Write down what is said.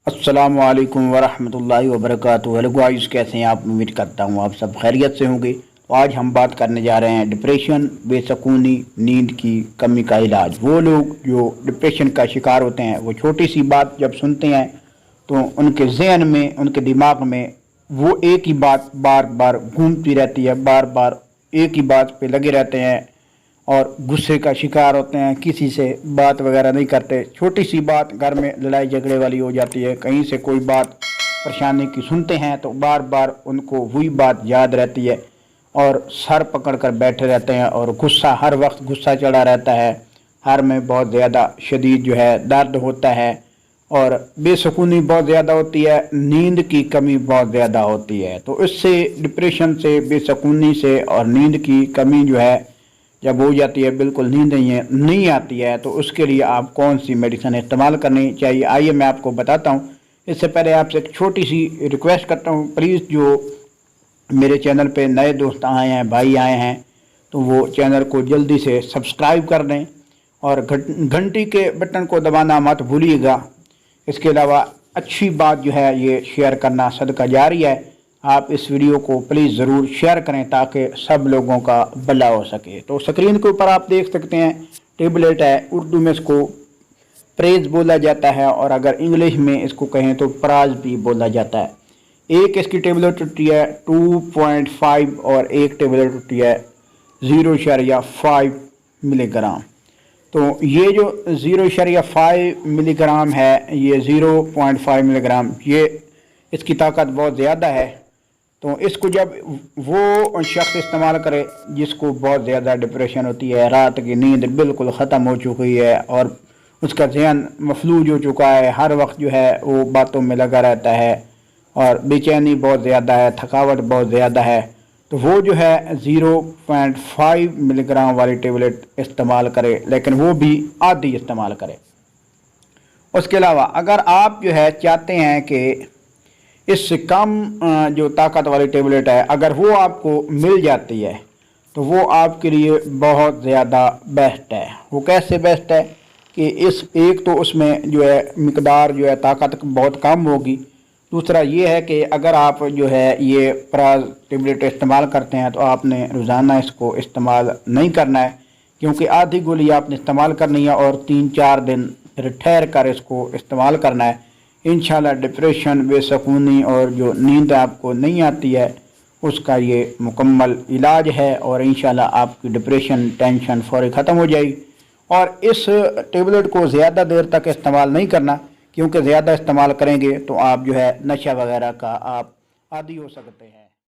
अस्सलामु अलैकुम वरहमतुल्लाहि वबरकातुहू। हेलो गाइस, कैसे हैं आप? उम्मीद करता हूँ आप सब खैरियत से होंगे। तो आज हम बात करने जा रहे हैं डिप्रेशन, बेसुकूनी, नींद की कमी का इलाज। वो लोग जो डिप्रेशन का शिकार होते हैं वो छोटी सी बात जब सुनते हैं तो उनके जहन में, उनके दिमाग में वो एक ही बात बार बार घूमती रहती है, बार बार एक ही बात पे लगे रहते हैं और गुस्से का शिकार होते हैं। किसी से बात वगैरह नहीं करते, छोटी सी बात घर में लड़ाई झगड़े वाली हो जाती है। कहीं से कोई बात परेशानी की सुनते हैं तो बार बार उनको वही बात याद रहती है और सर पकड़ कर बैठे रहते हैं और गुस्सा, हर वक्त गुस्सा चढ़ा रहता है। हर में बहुत ज़्यादा शदीद जो है दर्द होता है और बेसुकूनी बहुत ज़्यादा होती है, नींद की कमी बहुत ज़्यादा होती है। तो इससे, डिप्रेशन से, बेसुकूनी से और नींद की कमी जो है जब हो जाती है, बिल्कुल नींद नहीं आती है, तो उसके लिए आप कौन सी मेडिसिन इस्तेमाल करनी चाहिए, आइए मैं आपको बताता हूँ। इससे पहले आपसे एक छोटी सी रिक्वेस्ट करता हूँ, प्लीज़ जो मेरे चैनल पे नए दोस्त आए हैं, भाई आए हैं, तो वो चैनल को जल्दी से सब्सक्राइब कर दें और घंटी के बटन को दबाना मत भूलिएगा। इसके अलावा अच्छी बात जो है ये शेयर करना सदका जारी है। आप इस वीडियो को प्लीज़ ज़रूर शेयर करें ताकि सब लोगों का भला हो सके। तो स्क्रीन के ऊपर आप देख सकते हैं टेबलेट है। उर्दू में इसको प्रेज बोला जाता है और अगर इंग्लिश में इसको कहें तो प्राज भी बोला जाता है। एक इसकी टेबलेट होती है 2.5 और एक टेबलेट होती है 0.5 मिलीग्राम। तो ये जो 0.5 मिलीग्राम है, ये 0.5 मिलीग्राम, ये इसकी ताकत बहुत ज़्यादा है। तो इसको जब वो शख्स इस्तेमाल करे जिसको बहुत ज़्यादा डिप्रेशन होती है, रात की नींद बिल्कुल ख़त्म हो चुकी है और उसका ज़हन मफलूज हो चुका है, हर वक्त जो है वो बातों में लगा रहता है और बेचैनी बहुत ज़्यादा है, थकावट बहुत ज़्यादा है, तो वो जो है 0.5 मिलीग्राम वाली टेबलेट इस्तेमाल करे, लेकिन वो भी आधी इस्तेमाल करे। उसके अलावा अगर आप जो है चाहते हैं कि इससे कम जो ताकत वाली टेबलेट है अगर वो आपको मिल जाती है तो वो आपके लिए बहुत ज़्यादा बेस्ट है। वो कैसे बेस्ट है कि इस एक तो उसमें जो है मिकदार जो है ताकत बहुत कम होगी। दूसरा ये है कि अगर आप जो है ये प्राज टेबलेट इस्तेमाल करते हैं तो आपने रोज़ाना इसको इस्तेमाल नहीं करना है, क्योंकि आधी गोली आपने इस्तेमाल करनी है और 3-4 दिन फिर ठहर कर इसको इस्तेमाल करना है। इंशाल्लाह डिप्रेशन, बेसुकूनी और जो नींद आपको नहीं आती है उसका ये मुकम्मल इलाज है और इंशाल्लाह आपकी डिप्रेशन, टेंशन फौरी ख़त्म हो जाएगी। और इस टेबलेट को ज़्यादा देर तक इस्तेमाल नहीं करना, क्योंकि ज़्यादा इस्तेमाल करेंगे तो आप जो है नशा वगैरह का आप आदी हो सकते हैं।